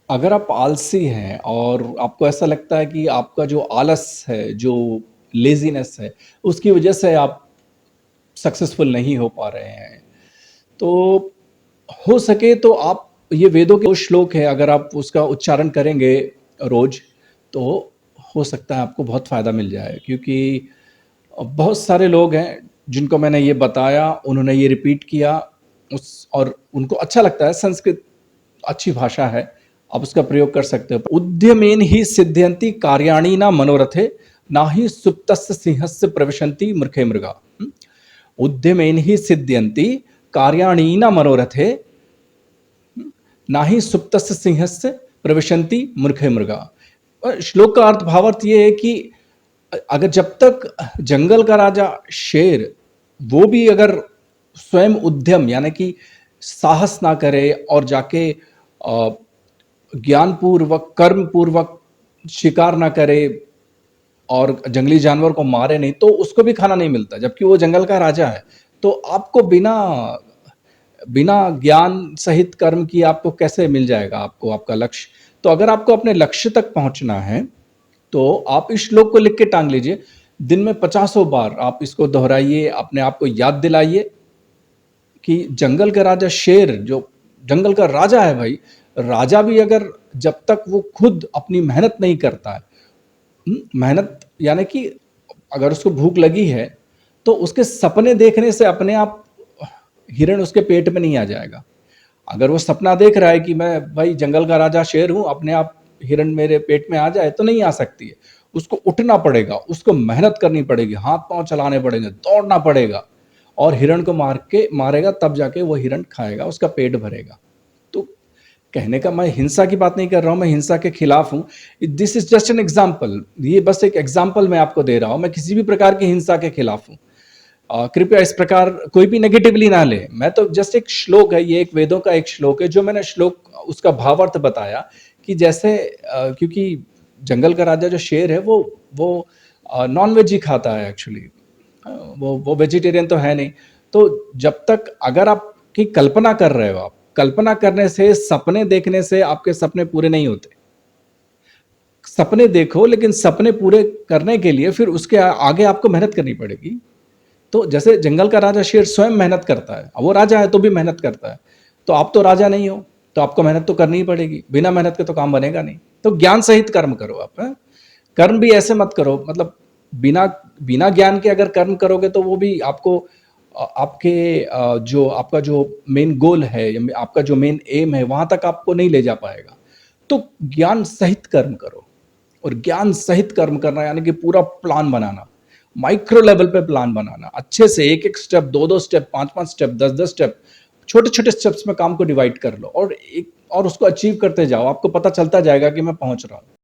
अगर आप आलसी हैं और आपको ऐसा लगता है कि आपका जो आलस है, जो लेज़ीनेस है, उसकी वजह से आप सक्सेसफुल नहीं हो पा रहे हैं, तो हो सके तो आप ये वेदों के वो श्लोक है, अगर आप उसका उच्चारण करेंगे रोज़, तो हो सकता है आपको बहुत फ़ायदा मिल जाए। क्योंकि बहुत सारे लोग हैं, जिनको मैंने ये बताया, उन्होंने ये रिपीट किया उस और उनको अच्छा लगता है। संस्कृत अच्छी भाषा है, आप उसका प्रयोग कर सकते हो। उद्यमेन ही सिद्ध्यन्ति कार्याणि न मनोरथे, ना ही सुप्तस्य सिंहस्य प्रविशन्ति मूर्खे मृगा। उद्यमेन ही सिद्ध्यन्ति कार्याणि न मनोरथे, ना ही सुप्तस्य सिंहस्य प्रविशन्ति मूर्खे मृगा। श्लोक का अर्थ भावार्थ ये है कि अगर जब तक जंगल का राजा शेर, वो भी अगर स्वयं उद्यम यानी कि साहस ना करे और जाके ज्ञानपूर्वक, कर्मपूर्वक शिकार ना करे और जंगली जानवर को मारे नहीं, तो उसको भी खाना नहीं मिलता, जबकि वो जंगल का राजा है। तो आपको बिना बिना ज्ञान सहित कर्म किए आपको कैसे मिल जाएगा आपको आपका लक्ष्य? तो अगर आपको अपने लक्ष्य तक पहुंचना है, तो आप इस श्लोक को लिख के टांग लीजिए। दिन में 50 बार आप इसको दोहराइए, अपने आप को याद दिलाइए कि जंगल का राजा शेर, जो जंगल का राजा है भाई, राजा भी अगर जब तक वो खुद अपनी मेहनत नहीं करता है, मेहनत यानी कि अगर उसको भूख लगी है, तो उसके सपने देखने से अपने आप हिरण उसके पेट में नहीं आ जाएगा। अगर वो सपना देख रहा है कि मैं भाई जंगल का राजा शेर हूं, अपने आप हिरण मेरे पेट में आ जाए, तो नहीं आ सकती है। उसको उठना पड़ेगा, उसको मेहनत करनी पड़ेगी, हाथ पांव चलाने पड़ेंगे, दौड़ना पड़ेगा और हिरण को मारेगा, तब जाके वो हिरण खाएगा, उसका पेट भरेगा। तो कहने का मैं हिंसा की बात नहीं कर रहा हूं, मैं हिंसा के खिलाफ हूं। This is just an example, ये बस एक एग्जाम्पल मैं आपको दे रहा हूं। मैं किसी भी प्रकार की हिंसा के खिलाफ हूं। कृपया इस प्रकार कोई भी नेगेटिवली ना ले। मैं तो जस्ट एक श्लोक है, ये एक वेदों का एक श्लोक है, जो मैंने श्लोक उसका भावार्थ बताया कि जैसे क्योंकि जंगल का राजा जो शेर है, वो नॉन वेज ही खाता है एक्चुअली। वो वेजिटेरियन तो है नहीं। तो जब तक अगर आपकी कल्पना कर रहे हो, आप कल्पना करने से, सपने देखने से आपके सपने पूरे नहीं होते। सपने देखो, लेकिन सपने पूरे करने के लिए फिर उसके आगे आपको मेहनत करनी पड़ेगी। तो जैसे जंगल का राजा शेर स्वयं मेहनत करता है, वो राजा है तो भी मेहनत करता है। तो आप तो राजा नहीं हो, तो आपको मेहनत तो करनी ही पड़ेगी। बिना मेहनत के तो काम बनेगा नहीं। तो ज्ञान सहित कर्म करो आप, है? कर्म भी ऐसे मत करो, मतलब बिना बिना ज्ञान के अगर कर्म करोगे, तो वो भी आपको आपके जो आपका जो मेन गोल है, या आपका जो मेन एम है, वहां तक आपको नहीं ले जा पाएगा। तो ज्ञान सहित कर्म करो। और ज्ञान सहित कर्म करना यानी कि पूरा प्लान बनाना, माइक्रो लेवल पे प्लान बनाना, अच्छे से एक एक स्टेप, दो दो स्टेप, पांच पांच स्टेप, दस दस स्टेप, छोटे छोटे स्टेप्स में काम को डिवाइड कर लो और उसको अचीव करते जाओ। आपको पता चलता जाएगा कि मैं पहुंच रहा हूं।